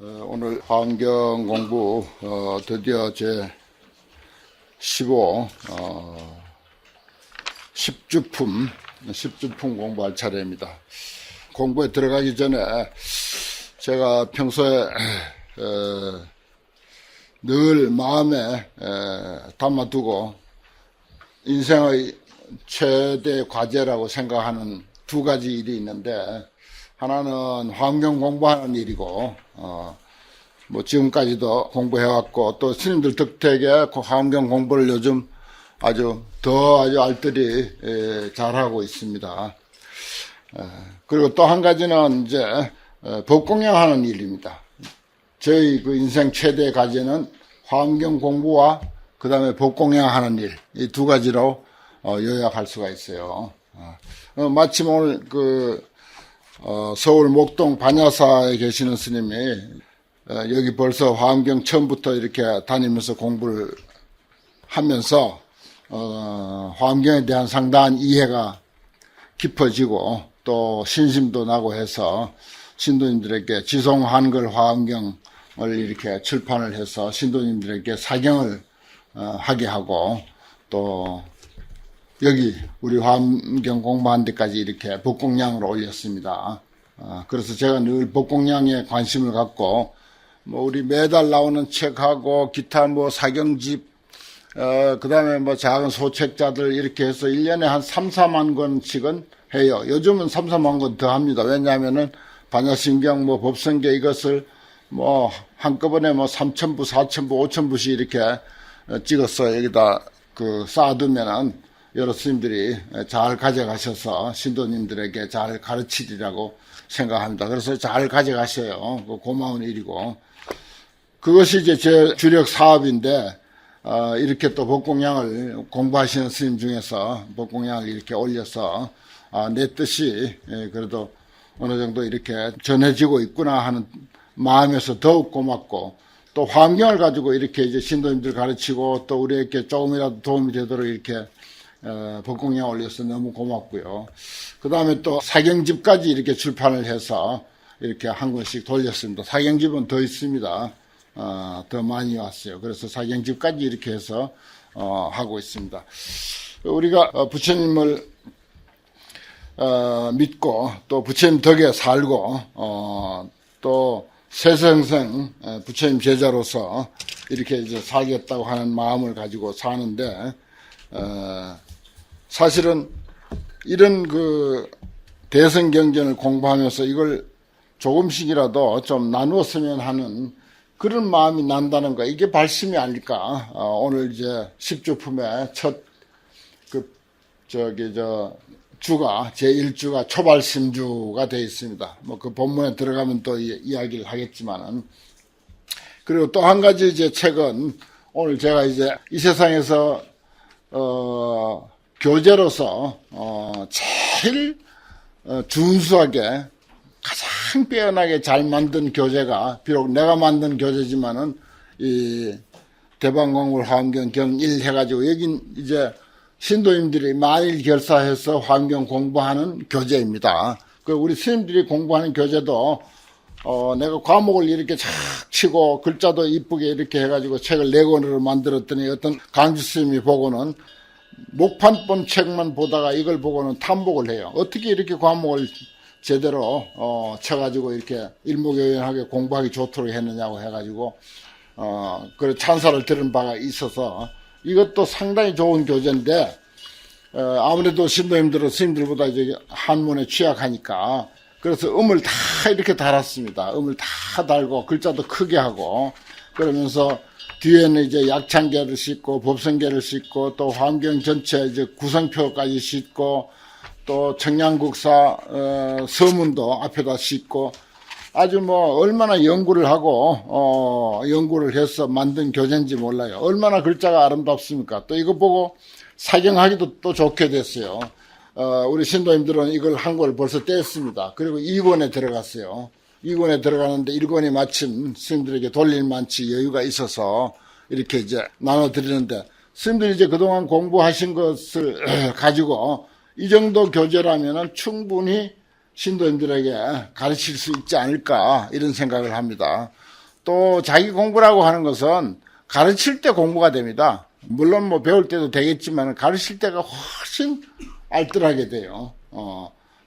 오늘 환경 공부 드디어 제 15 10주품 공부할 차례입니다. 공부에 들어가기 전에 제가 평소에 늘 마음에 담아두고 인생의 최대 과제라고 생각하는 두 가지 일이 있는데, 하나는 환경 공부하는 일이고, 뭐 지금까지도 공부해왔고, 또 스님들 덕택에 환경 공부를 요즘 아주 알뜰히 잘하고 있습니다. 그리고 또 한 가지는 이제 법공양하는 일입니다. 저희 그 인생 최대 과제는 환경 공부와 그 다음에 법공양하는 일, 이 두 가지로 요약할 수가 있어요. 마침 오늘 서울 목동 반야사에 계시는 스님이 여기 벌써 환경 처음부터 이렇게 다니면서 공부를 하면서 환경에 대한 상당한 이해가 깊어지고 또 신심도 나고 해서 신도님들에게 지송 한글 환경을 이렇게 출판을 해서 신도님들에게 사경을 하게 하고, 또 여기 우리 환경 공부한 데까지 이렇게 법공량으로 올렸습니다. 그래서 제가 늘 법공량에 관심을 갖고, 뭐 우리 매달 나오는 책하고 기타 뭐 사경집, 그 다음에 뭐 작은 소책자들 이렇게 해서 1년에 한 3, 4만 권씩은 해요. 요즘은 3, 4만 권 더 합니다. 왜냐하면은 반야신경, 뭐 법성계 이것을 뭐 한꺼번에 뭐 3,000부, 4,000부, 5,000부씩 이렇게 찍어서 여기다 쌓아두면은 여러 스님들이 잘 가져가셔서 신도님들에게 잘 가르치리라고 생각합니다. 그래서 잘 가져가셔요. 고마운 일이고. 그것이 이제 제 주력 사업인데, 이렇게 또 법공양을 공부하시는 스님 중에서 법공양을 이렇게 올려서, 내 뜻이 그래도 어느 정도 이렇게 전해지고 있구나 하는 마음에서 더욱 고맙고, 또 환경을 가지고 이렇게 이제 신도님들 가르치고 또 우리에게 조금이라도 도움이 되도록 이렇게 법공양 올려서 너무 고맙고요. 그 다음에 또 사경집까지 이렇게 출판을 해서 이렇게 한 권씩 돌렸습니다. 사경집은 더 있습니다. 더 많이 왔어요. 그래서 사경집까지 이렇게 해서 하고 있습니다. 우리가 부처님을 믿고 또 부처님 덕에 살고 또 세생생 부처님 제자로서 이렇게 이제 살겠다고 하는 마음을 가지고 사는데, 사실은 이런 대성경전을 공부하면서 이걸 조금씩이라도 좀 나누었으면 하는 그런 마음이 난다는 거, 이게 발심이 아닐까. 오늘 이제 10주품의 첫 주가 제1주가 초발심주가 되어 있습니다. 뭐 그 본문에 들어가면 또 이야기를 하겠지만은. 그리고 또 한 가지 이제 책은 오늘 제가 이제 이 세상에서 교재로서 제일 준수하게 가장 빼어나게 잘 만든 교재가, 비록 내가 만든 교재지만은 이 대방광불 환경경 1 해가지고 여긴 이제 신도님들이 만일 결사해서 환경 공부하는 교재입니다. 우리 스님들이 공부하는 교재도 내가 과목을 이렇게 착 치고 글자도 이쁘게 이렇게 해가지고 책을 4권으로 만들었더니 어떤 강주 스님이 보고는 목판본 책만 보다가 이걸 보고는 탐복을 해요. 어떻게 이렇게 과목을 제대로 쳐가지고 이렇게 일목요연하게 공부하기 좋도록 했느냐고 해가지고 그 찬사를 들은 바가 있어서, 이것도 상당히 좋은 교재인데, 아무래도 신도님들은 스님들보다 이제 한문에 취약하니까, 그래서 음을 다 이렇게 달았습니다. 음을 다 달고, 글자도 크게 하고, 그러면서 뒤에는 이제 약창계를 싣고, 법성계를 싣고, 또 환경 전체 이제 구성표까지 싣고, 또 청량국사, 서문도 앞에다 싣고, 아주 뭐 얼마나 연구를 하고 연구를 해서 만든 교재인지 몰라요. 얼마나 글자가 아름답습니까? 또 이거 보고 사경하기도 또 좋게 됐어요. 우리 신도님들은 이걸 한 권 벌써 뗐습니다. 그리고 2권에 들어갔어요. 2권에 들어가는데 1권이 마침 스님들에게 돌릴 만치 여유가 있어서 이렇게 이제 나눠드리는데, 스님들이 이제 그동안 공부하신 것을 가지고 이 정도 교재라면은 충분히 신도님들에게 가르칠 수 있지 않을까, 이런 생각을 합니다. 또 자기 공부라고 하는 것은 가르칠 때 공부가 됩니다. 물론 뭐 배울 때도 되겠지만 가르칠 때가 훨씬 알뜰하게 돼요.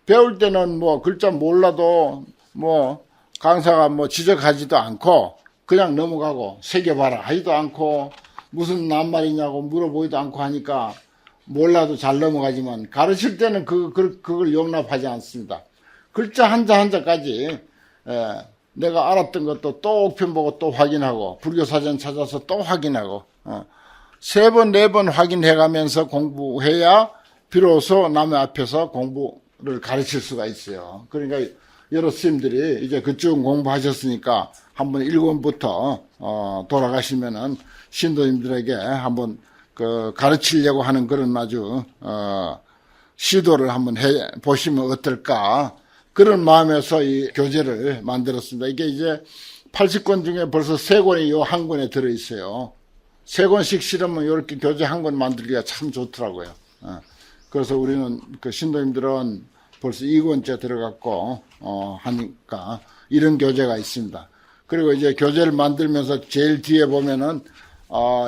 배울 때는 뭐 글자 몰라도 뭐 강사가 뭐 지적하지도 않고 그냥 넘어가고 새겨봐라 하지도 않고 무슨 낱말이냐고 물어보지도 않고 하니까 몰라도 잘 넘어가지만 가르칠 때는 그걸 용납하지 않습니다. 글자 한자 한자까지 내가 알았던 것도 또 옥편 보고 또 확인하고 불교사전 찾아서 또 확인하고 3번, 4번 확인해가면서 공부해야 비로소 남의 앞에서 공부를 가르칠 수가 있어요. 그러니까 여러 스님들이 이제 그쪽 공부하셨으니까 한번 1권부터 돌아가시면은 신도님들에게 한번 가르치려고 하는 그런 아주 시도를 한번 해 보시면 어떨까 그런 마음에서 이 교재를 만들었습니다. 이게 이제 80권 중에 벌써 3권이 요 한 권에 들어있어요. 3권씩 실으면 이렇게 교재 한 권 만들기가 참 좋더라고요. 그래서 우리는 그 신도님들은 벌써 2권째 들어갔고 하니까 이런 교재가 있습니다. 그리고 이제 교재를 만들면서 제일 뒤에 보면은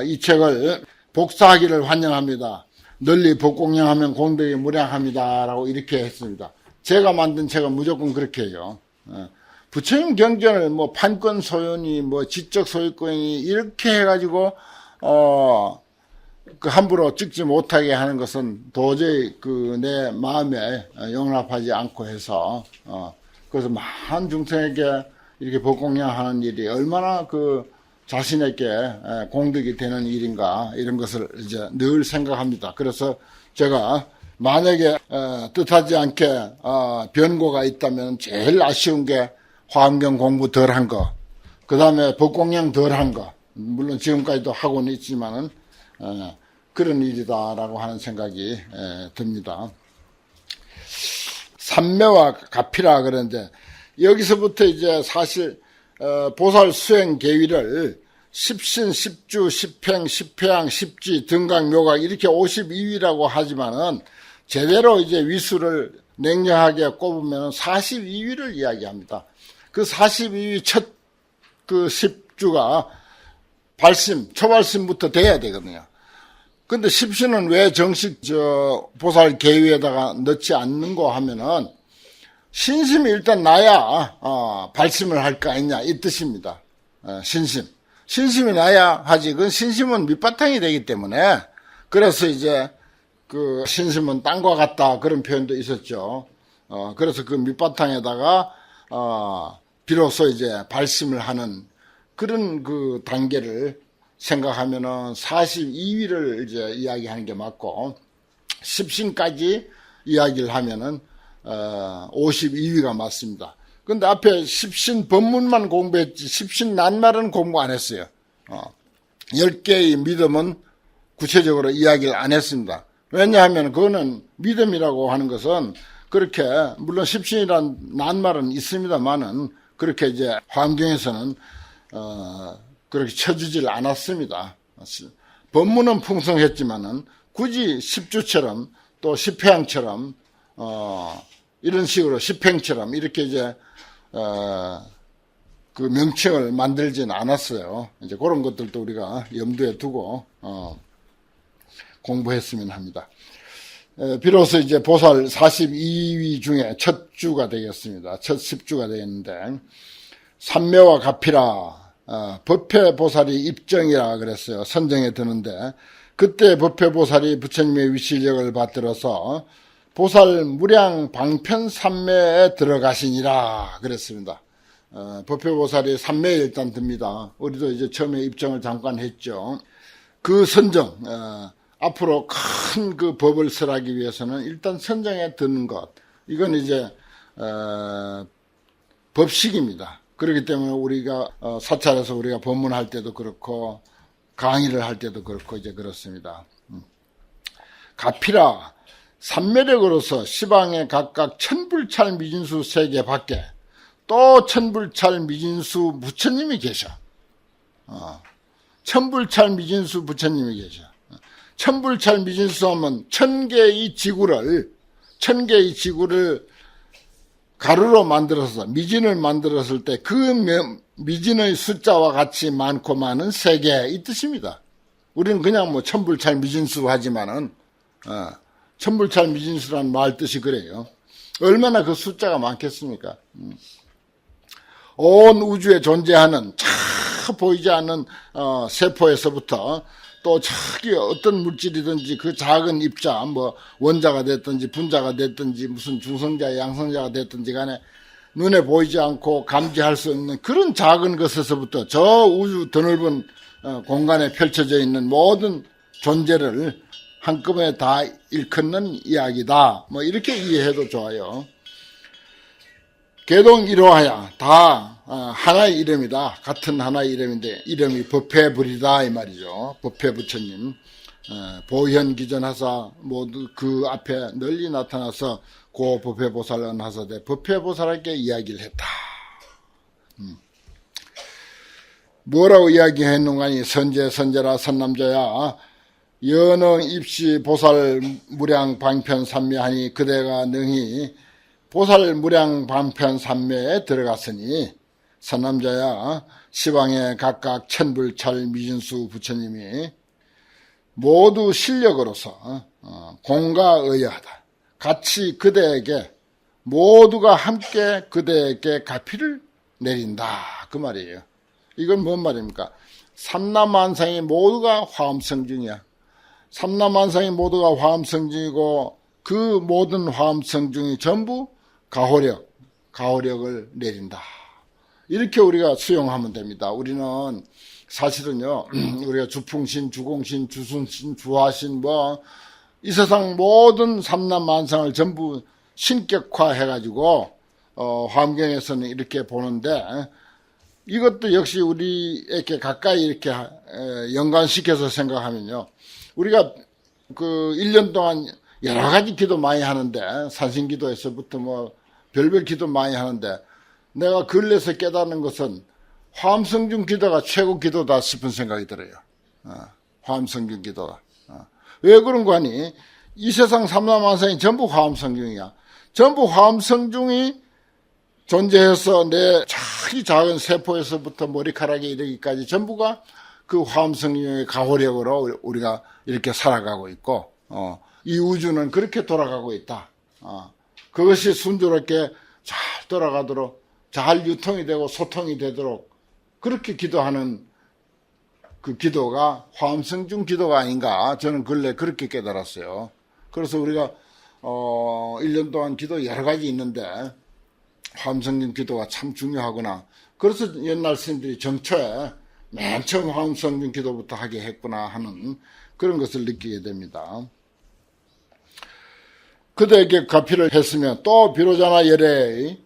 이 책을 복사하기를 환영합니다. 널리 복공양하면 공덕이 무량합니다라고 이렇게 했습니다. 제가 만든 책은 무조건 그렇게 해요. 부처님 경전을 뭐 판권 소유니 뭐 지적 소유권이 이렇게 해가지고 그 함부로 찍지 못하게 하는 것은 도저히 그 내 마음에 용납하지 않고 해서 그래서 많은 중생에게 이렇게 복공양하는 일이 얼마나 그 자신에게 공덕이 되는 일인가 이런 것을 이제 늘 생각합니다. 그래서 제가 만약에 뜻하지 않게 변고가 있다면 제일 아쉬운 게 화엄경 공부 덜 한 거, 그 다음에 법공양 덜 한 거, 물론 지금까지도 하고는 있지만은 그런 일이다라고 하는 생각이 듭니다. 삼매와 가피라 그러는데 여기서부터 이제 사실 보살 수행 계위를 십신, 십주, 십행, 십회양, 십지, 등각, 묘각 이렇게 52위라고 하지만은 제대로 이제 위수를 냉정하게 꼽으면 42위를 이야기합니다. 그 42위 첫 그 십주가 발심, 초발심부터 돼야 되거든요. 근데 십신은 왜 정식 보살 계위에다가 넣지 않는고 하면은 신심이 일단 나야 발심을 할 거 아니냐 이 뜻입니다. 신심. 신심이 나야 하지. 그건 신심은 밑바탕이 되기 때문에 그래서 이제 그 신심은 땅과 같다 그런 표현도 있었죠. 그래서 그 밑바탕에다가 비로소 이제 발심을 하는 그런 그 단계를 생각하면은 42위를 이제 이야기하는 게 맞고 십신까지 이야기를 하면은 52위가 맞습니다. 근데 앞에 십신 법문만 공부했지 십신 낱말은 공부 안 했어요. 10개의 믿음은 구체적으로 이야기를 안 했습니다. 왜냐하면 그거는 믿음이라고 하는 것은 그렇게 물론 십신이란 낱말은 있습니다만은 그렇게 이제 화엄경에서는 그렇게 쳐주질 않았습니다. 법문은 풍성했지만은 굳이 십주처럼 또 십회양처럼 이런 식으로 십행처럼 이렇게 이제 그 명칭을 만들지는 않았어요. 이제 그런 것들도 우리가 염두에 두고 공부했으면 합니다. 비로소 이제 보살 42위 중에 첫 주가 되겠습니다. 첫 십주가 되겠는데 삼매와 가피라 법회보살이 입정이라 그랬어요. 선정에 드는데 그때 법회보살이 부처님의 위실력을 받들어서 보살 무량 방편 삼매에 들어가시니라 그랬습니다. 법회보살이 삼매에 일단 듭니다. 우리도 이제 처음에 입정을 잠깐 했죠. 그 선정 앞으로 큰 그 법을 설하기 위해서는 일단 선정에 드는 것 이건 이제 법식입니다. 그렇기 때문에 우리가 사찰에서 우리가 법문할 때도 그렇고 강의를 할 때도 그렇고 이제 그렇습니다. 가피라 삼매력으로서 시방에 각각 천불찰 미진수 3개 밖에 또 천불찰 미진수 부처님이 계셔. 천불찰 미진수 부처님이 계셔. 천불찰 미진수 하면 1000개의 지구를 가루로 만들어서 미진을 만들었을 때 그 미진의 숫자와 같이 많고 많은 세계 이 뜻입니다. 우리는 그냥 뭐 천불찰 미진수 하지만은 천불찰 미진수란 말 뜻이 그래요. 얼마나 그 숫자가 많겠습니까? 온 우주에 존재하는 차 보이지 않는 세포에서부터 또 저기 어떤 물질이든지 그 작은 입자 뭐 원자가 됐든지 분자가 됐든지 무슨 중성자 양성자가 됐든지 간에 눈에 보이지 않고 감지할 수 없는 그런 작은 것에서부터 저 우주 드넓은 공간에 펼쳐져 있는 모든 존재를 한꺼번에 다 일컫는 이야기다. 뭐 이렇게 이해해도 좋아요. 개동이로하야 다 하나의 이름이다. 같은 하나의 이름인데 이름이 법회불이다 이 말이죠. 법회부처님 보현기전하사 모두 그 앞에 널리 나타나서 고 법회보살은 하사대 법회보살에게 이야기를 했다. 뭐라고 이야기했는가니 선제라 선남자야 연흥 입시 보살 무량 방편 삼매하니 그대가 능히 보살 무량 방편 삼매에 들어갔으니 선남자야 시방에 각각 천불찰 미진수 부처님이 모두 실력으로서 공과 의하다. 같이 그대에게 모두가 함께 그대에게 가피를 내린다. 그 말이에요. 이건 뭔 말입니까? 삼남만상이 모두가 화엄성중이야. 삼남만상이 모두가 화엄성중이고 그 모든 화엄성중이 전부 가호력을 내린다. 이렇게 우리가 수용하면 됩니다. 우리는 사실은요, 우리가 주풍신, 주공신, 주순신, 주화신, 이 세상 모든 삼남만상을 전부 신격화해가지고, 화엄경에서는 이렇게 보는데, 이것도 역시 우리에게 가까이 이렇게 연관시켜서 생각하면요, 우리가 그 1년 동안 여러 가지 기도 많이 하는데, 산신기도에서부터 별별 기도 많이 하는데, 내가 근래에서 깨닫는 것은 화엄성중 기도가 최고 기도다 싶은 생각이 들어요. 화엄성중 기도가. 왜 그런가 하니 이 세상 삼남만상이 전부 화엄성중이야. 전부 화엄성중이 존재해서 내 자기 작은 세포에서부터 머리카락에 이르기까지 전부가 그 화엄성중의 가호력으로 우리가 이렇게 살아가고 있고 이 우주는 그렇게 돌아가고 있다. 그것이 순조롭게 잘 돌아가도록 잘 유통이 되고 소통이 되도록 그렇게 기도하는 그 기도가 화엄성중 기도가 아닌가 저는 근래 그렇게 깨달았어요. 그래서 우리가 1년 동안 기도 여러 가지 있는데 화엄성중 기도가 참 중요하구나. 그래서 옛날 스님들이 정초에 맨 처음 화엄성중 기도부터 하게 했구나 하는 그런 것을 느끼게 됩니다. 그대에게 가피를 했으면 또 비로자나 열애의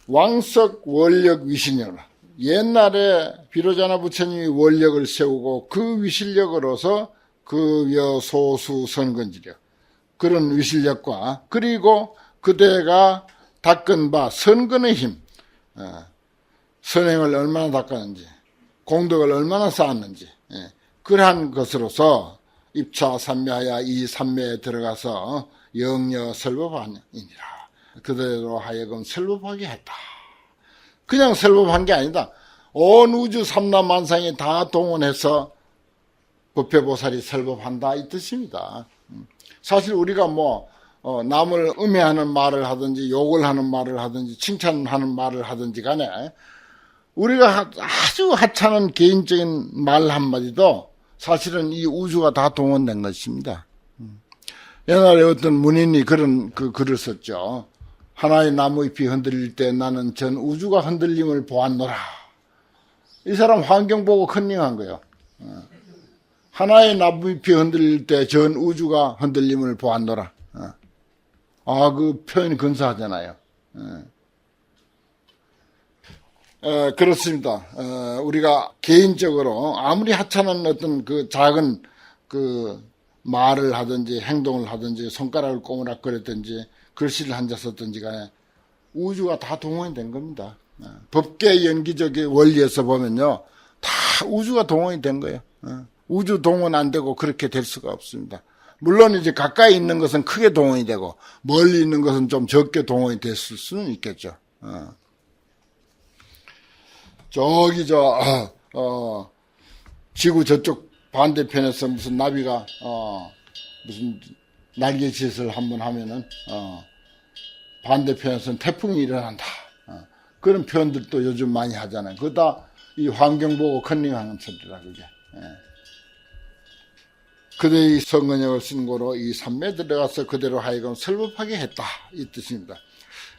왕석 원력 위신이라. 옛날에 비로자나 부처님이 원력을 세우고 그 위실력으로서 그 여소수 선근지력 그런 위실력과 그리고 그대가 닦은 바 선근의 힘 선행을 얼마나 닦았는지 공덕을 얼마나 쌓았는지 그러한 것으로서 입차 삼매하야 이 삼매에 들어가서 영여 설법하니라. 그대로 하여금 설법하게 했다. 그냥 설법한 게 아니다. 온 우주 삼남만상이 다 동원해서 법회보살이 설법한다 이 뜻입니다. 사실 우리가 남을 음해하는 말을 하든지 욕을 하는 말을 하든지 칭찬하는 말을 하든지 간에 우리가 아주 하찮은 개인적인 말 한마디도 사실은 이 우주가 다 동원된 것입니다. 옛날에 어떤 문인이 그런 그 글을 썼죠. 하나의 나무잎이 흔들릴 때 나는 전 우주가 흔들림을 보았노라. 이 사람 환경 보고 컨닝한 거예요. 하나의 나무잎이 흔들릴 때 전 우주가 흔들림을 보았노라. 그 표현이 근사하잖아요. 그렇습니다. 우리가 개인적으로 아무리 하찮은 어떤 그 작은 그 말을 하든지 행동을 하든지 손가락을 꼬무락거렸든지 글씨를 한자 썼든지 간에 우주가 다 동원이 된 겁니다. 법계 연기적인 원리에서 보면요. 다 우주가 동원이 된 거예요. 우주 동원 안 되고 그렇게 될 수가 없습니다. 물론 이제 가까이 있는 것은 크게 동원이 되고 멀리 있는 것은 좀 적게 동원이 됐을 수는 있겠죠. 저기 지구 저쪽 반대편에서 무슨 나비가 무슨 날개짓을 한번 하면은 반대편에서는 태풍이 일어난다. 그런 표현들도 요즘 많이 하잖아요. 그거 다 이 환경 보고 컨닝하는 소리라 그게. 그대의 성은역을 쓴 거로 이 산매에 들어가서 그대로 하여금 설법하게 했다 이 뜻입니다.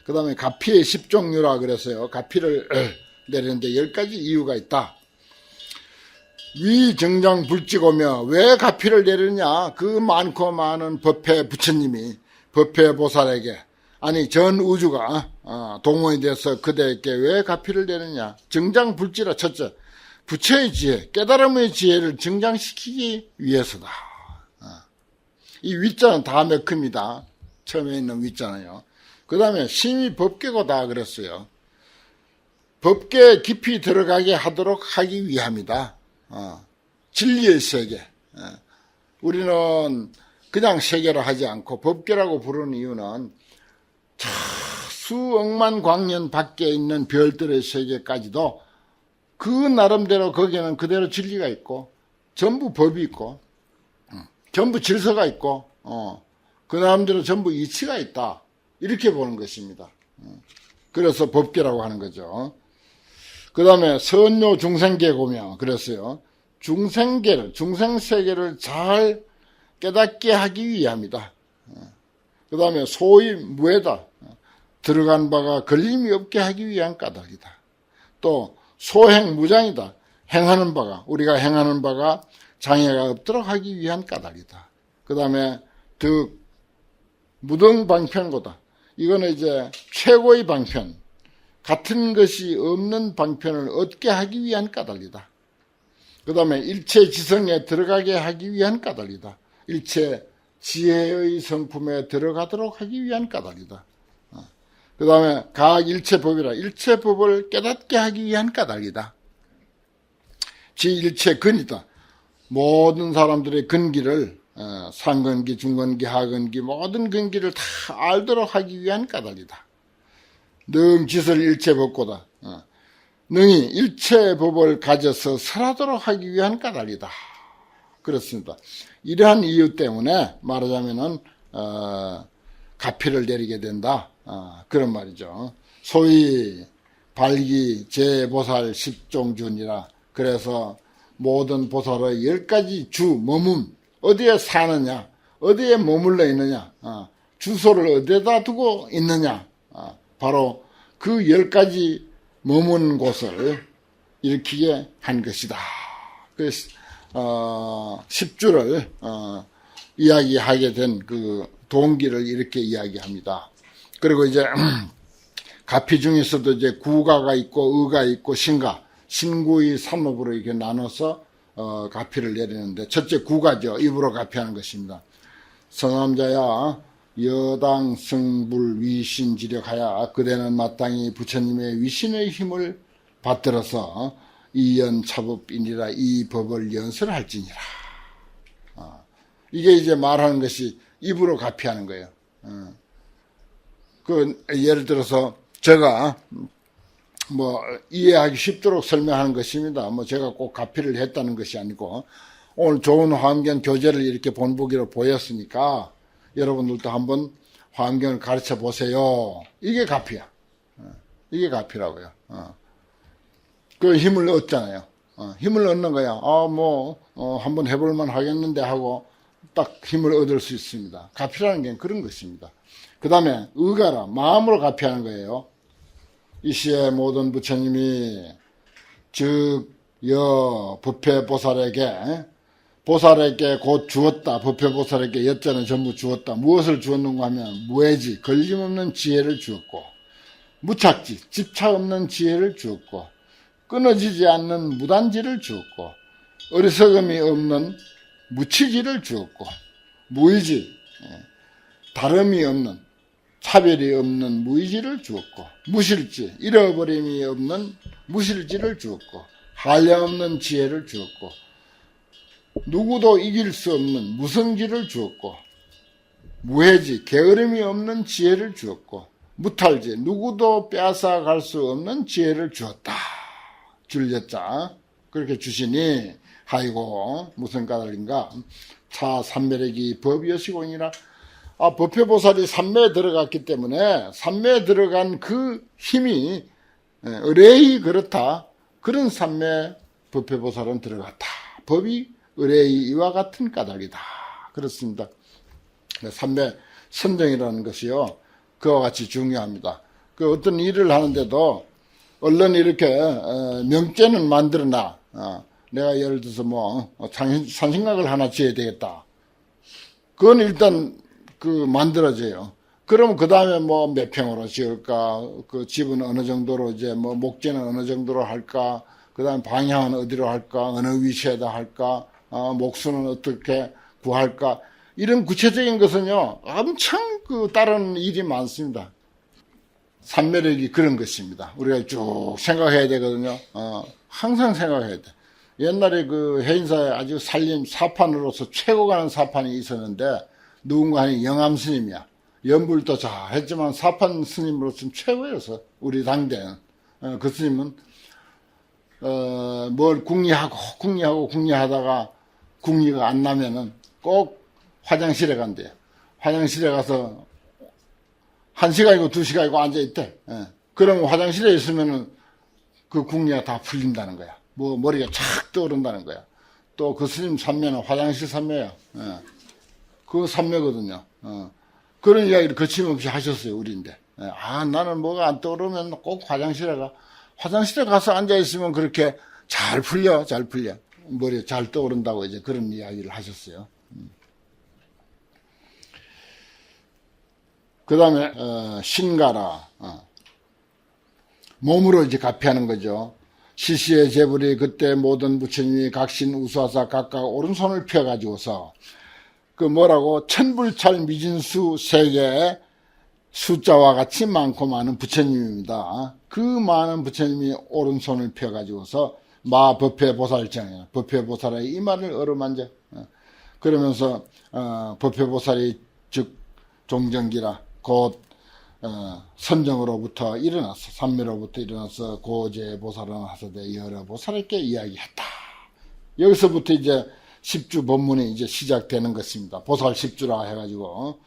그 다음에 가피의 10종류라 그래서요. 가피를 내리는데 10가지 이유가 있다. 위정장 불찍오며 왜 가피를 내리느냐. 그 많고 많은 법회 부처님이 법회 보살에게 아니 전 우주가 동원이 돼서 그대에게 왜 가피를 내느냐. 정장불지라 첫째 부처의 지혜 깨달음의 지혜를 정장시키기 위해서다. 이 위자는 다 몇 큽니다. 처음에 있는 위자는요. 그 다음에 심히 법계고다 그랬어요. 법계에 깊이 들어가게 하도록 하기 위함이다. 진리의 세계. 우리는 그냥 세계로 하지 않고 법계라고 부르는 이유는 수억만 광년 밖에 있는 별들의 세계까지도 그 나름대로 거기에는 그대로 진리가 있고 전부 법이 있고 전부 질서가 있고 그 나름대로 전부 이치가 있다. 이렇게 보는 것입니다. 그래서 법계라고 하는 거죠. 그 다음에 선요 중생계고며 그랬어요. 중생세계를 잘 깨닫게 하기 위함이다. 그 다음에 소위 무해다. 들어간 바가 걸림이 없게 하기 위한 까닭이다. 또 소행무장이다. 행하는 바가 우리가 행하는 바가 장애가 없도록 하기 위한 까닭이다. 그 다음에 무등방편고다. 이거는 이제 최고의 방편, 같은 것이 없는 방편을 얻게 하기 위한 까닭이다. 그 다음에 일체 지성에 들어가게 하기 위한 까닭이다. 일체 지혜의 성품에 들어가도록 하기 위한 까닭이다. 그 다음에 각 일체법이라 일체법을 깨닫게 하기 위한 까닭이다. 지일체 근이다. 모든 사람들의 근기를 상근기, 중근기, 하근기 모든 근기를 다 알도록 하기 위한 까닭이다. 능지설 일체법고다. 능히 일체법을 가져서 설하도록 하기 위한 까닭이다. 그렇습니다. 이러한 이유 때문에 말하자면은 가피를 내리게 된다. 그런 말이죠. 소위 발기 제보살 10종준이라 그래서 모든 보살의 10가지 머문 어디에 사느냐 어디에 머물러 있느냐 주소를 어디에다 두고 있느냐 바로 그 10가지 머문 곳을 일으키게 한 것이다. 그래서 10주를 이야기하게 된 그 동기를 이렇게 이야기합니다. 그리고 이제 가피 중에서도 이제 구가가 있고 의가 있고 신구의 산업으로 이렇게 나눠서 가피를 내리는데 첫째 구가죠. 입으로 가피하는 것입니다. 서남자야 여당 성불 위신지력하야 그대는 마땅히 부처님의 위신의 힘을 받들어서 이연차법이니라 이 법을 연설할지니라. 이게 이제 말하는 것이 입으로 가피하는 거예요. 예를 들어서 제가 이해하기 쉽도록 설명하는 것입니다. 제가 꼭 가피를 했다는 것이 아니고 오늘 좋은 화엄경 교재를 이렇게 본보기로 보였으니까 여러분들도 한번 화엄경을 가르쳐 보세요. 이게 가피야. 이게 가피라고요. 그 힘을 얻잖아요. 힘을 얻는 거야. 한번 해볼만 하겠는데 하고 딱 힘을 얻을 수 있습니다. 가피라는 게 그런 것입니다. 그 다음에 의가라 마음으로 가피하는 거예요. 이시에 모든 부처님이 법회 보살에게 곧 주었다. 법회 보살에게 여자는 전부 주었다. 무엇을 주었는가 하면 무해지 걸림없는 지혜를 주었고 무착지 집착 없는 지혜를 주었고 끊어지지 않는 무단지를 주었고 어리석음이 없는 무치지를 주었고 무의지 다름이 없는 차별이 없는 무의지를 주었고 무실지 잃어버림이 없는 무실지를 주었고 한량없는 지혜를 주었고 누구도 이길 수 없는 무성지를 주었고 무해지 게으름이 없는 지혜를 주었고 무탈지 누구도 빼앗아갈 수 없는 지혜를 주었다. 줄여자 그렇게 주시니 아이고 무슨 까닭인가. 차 삼매력이 법이여시고니라. 법회보살이 삼매에 들어갔기 때문에 삼매에 들어간 그 힘이 의뢰이 그렇다. 그런 삼매 법회보살은 들어갔다. 법이 의뢰이 이와 같은 까닭이다. 그렇습니다. 삼매 선정이라는 것이요. 그와 같이 중요합니다. 그 어떤 일을 하는데도 얼른 이렇게 명제는 만들어놔. 내가 예를 들어서 산신각을 하나 지어야 되겠다. 그건 일단 만들어져요. 그러면 그 다음에 몇 평으로 지을까? 그 집은 어느 정도로 이제 목재는 어느 정도로 할까? 그 다음에 방향은 어디로 할까? 어느 위치에다 할까? 목수는 어떻게 구할까? 이런 구체적인 것은요, 엄청 다른 일이 많습니다. 삼매력이 그런 것입니다. 우리가 쭉 생각해야 되거든요. 항상 생각해야 돼. 옛날에 그 해인사에 아주 살림 사판으로서 최고 가는 사판이 있었는데, 누군가 하니 영암 스님이야. 연불도 잘 했지만 사판 스님으로서는 최고였어. 우리 당대는. 그 스님은, 뭘 궁리하다가 궁리가 안 나면은 꼭 화장실에 간대요. 화장실에 가서 1시간이고 2시간이고 앉아있대. 그러면 화장실에 있으면은 그 궁리가 다 풀린다는 거야. 머리가 착 떠오른다는 거야. 또 그 스님 삼매는 화장실 삼매야. 그 삼매거든요. 그런 이야기를 거침없이 하셨어요, 우리인데. 나는 뭐가 안 떠오르면 꼭 화장실에 가. 화장실에 가서 앉아있으면 그렇게 잘 풀려. 머리에 잘 떠오른다고 이제 그런 이야기를 하셨어요. 그 다음에, 신가라. 몸으로 이제 가피하는 거죠. 시시의 제불이 그때 모든 부처님이 각신 우수하사 각각 오른손을 펴가지고서 천불찰 미진수 세계의 숫자와 같이 많고 많은 부처님입니다. 그 많은 부처님이 오른손을 펴가지고서 법회보살정이에요. 법회보살의 이마를 어루만져. 그러면서 법회보살이 즉 종정기라 곧 선정으로부터 일어나서 삼매로부터 일어나서 고제보살은 하사대 여러보살에게 이야기했다. 여기서부터 이제 10주 법문이 이제 시작되는 것입니다. 보살 10주라 해가지고